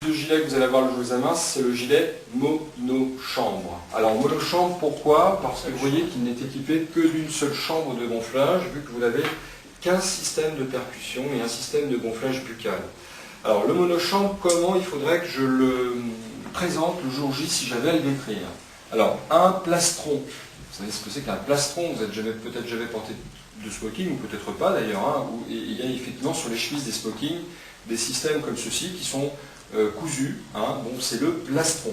Le gilet que vous allez avoir le jour de l'examen, c'est le gilet monochambre. Alors monochambre, pourquoi? Parce que vous voyez qu'il n'est équipé que d'une seule chambre de gonflage, vu que vous n'avez qu'un système de percussion et un système de gonflage buccal. Alors le monochambre, comment il faudrait que je le présente le jour J si j'avais à le décrire? Alors un plastron, vous savez ce que c'est qu'un plastron? Vous n'êtes peut-être jamais porté de smoking, ou peut-être pas d'ailleurs, hein, où il y a effectivement sur les chemises des smokings des systèmes comme ceci qui sont cousu, hein, bon, c'est le plastron.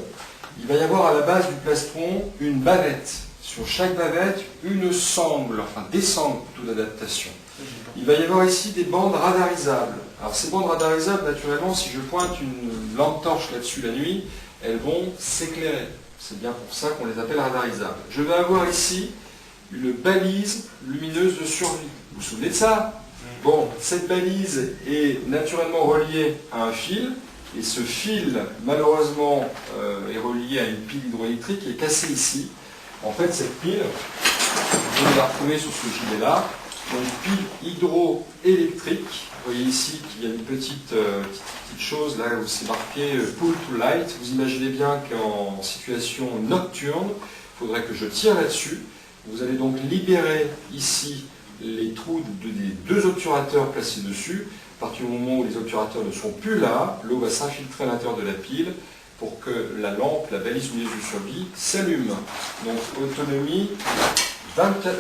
Il va y avoir à la base du plastron une bavette. Sur chaque bavette, une sangle, enfin des sangles plutôt d'adaptation. Il va y avoir ici des bandes radarisables. Alors ces bandes radarisables, naturellement, si je pointe une lampe torche là-dessus la nuit, elles vont s'éclairer. C'est bien pour ça qu'on les appelle radarisables. Je vais avoir ici une balise lumineuse de survie. Vous vous souvenez de ça? Bon, cette balise est naturellement reliée à un fil. Et ce fil, malheureusement, est relié à une pile hydroélectrique qui est cassée ici. En fait, cette pile, vous allez la retrouver sur ce gilet-là. Donc, pile hydroélectrique. Vous voyez ici qu'il y a une petite chose là où c'est marqué pull to light. Vous imaginez bien qu'en situation nocturne, il faudrait que je tire là-dessus. Vous allez donc libérer ici les trous des deux obturateurs placés dessus. À partir du moment où les obturateurs ne sont plus là, l'eau va s'infiltrer à l'intérieur de la pile pour que la lampe, la balise lumineuse de survie, s'allume. Donc autonomie, 24,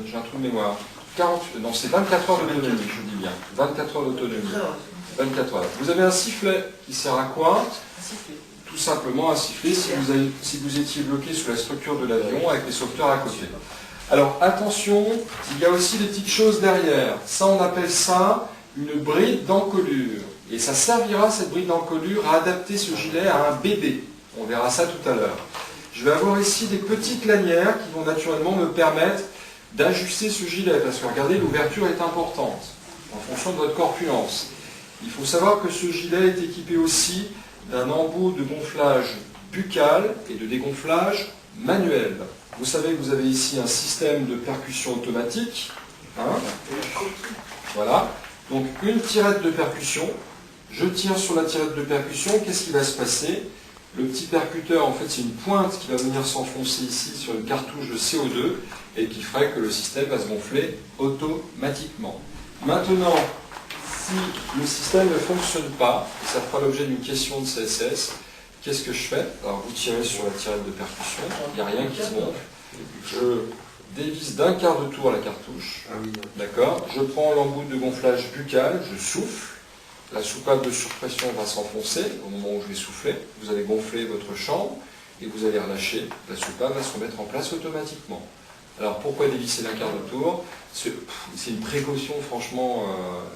j'ai un trou de mémoire, 40, non c'est 24 heures d'autonomie, je dis bien, 24 heures d'autonomie. 24 heures. Vous avez un sifflet qui sert à quoi? Tout simplement un sifflet si vous étiez bloqué sous la structure de l'avion avec les sauveteurs à côté. Alors attention, il y a aussi des petites choses derrière. Ça, on appelle ça une bride d'encolure. Et ça servira, cette bride d'encolure, à adapter ce gilet à un bébé. On verra ça tout à l'heure. Je vais avoir ici des petites lanières qui vont naturellement me permettre d'ajuster ce gilet. Parce que regardez, l'ouverture est importante en fonction de votre corpulence. Il faut savoir que ce gilet est équipé aussi d'un embout de gonflage buccal et de dégonflage manuel. Vous savez que vous avez ici un système de percussion automatique. Hein, voilà. Donc une tirette de percussion, je tire sur la tirette de percussion, qu'est-ce qui va se passer? Le petit percuteur, en fait, c'est une pointe qui va venir s'enfoncer ici sur une cartouche de CO2 et qui ferait que le système va se gonfler automatiquement. Maintenant, si le système ne fonctionne pas, et ça fera l'objet d'une question de CSS, qu'est-ce que je fais? Alors vous tirez sur la tirette de percussion, il n'y a rien qui se gonfle. Je dévisse d'un quart de tour la cartouche, d'accord. Je prends l'embout de gonflage buccal, je souffle, la soupape de surpression va s'enfoncer au moment où je vais souffler, vous allez gonfler votre chambre et vous allez relâcher, la soupape va se remettre en place automatiquement. Alors pourquoi dévisser d'un quart de tour? C'est une précaution franchement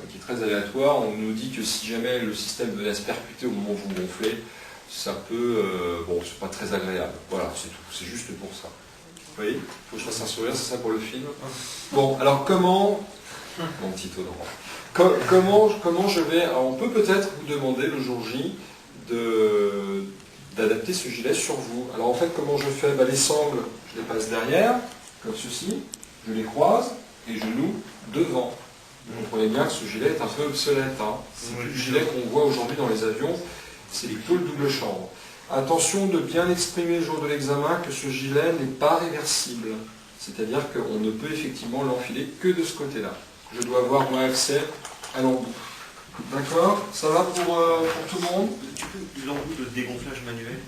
qui est très aléatoire. On nous dit que si jamais le système venait à se percuter au moment où vous gonflez, ça peut, bon, c'est pas très agréable. Voilà, c'est tout, c'est juste pour ça. Vous voyez, il faut que je fasse un sourire, c'est ça pour le film. Bon, alors comment, mon petit Audran, comment je vais, alors on peut peut-être vous demander le jour J d'adapter ce gilet sur vous. Alors en fait, comment je fais? Les sangles, je les passe derrière, comme ceci, je les croise et je noue devant. Vous comprenez bien que ce gilet est un peu obsolète. Hein. C'est plus le gilet qu'on voit aujourd'hui dans les avions, c'est plutôt le double chambre. Attention de bien exprimer le jour de l'examen que ce gilet n'est pas réversible. C'est-à-dire qu'on ne peut effectivement l'enfiler que de ce côté-là. Je dois avoir moi accès à l'embout. D'accord? Ça va pour tout le monde? L'embout de dégonflage manuel?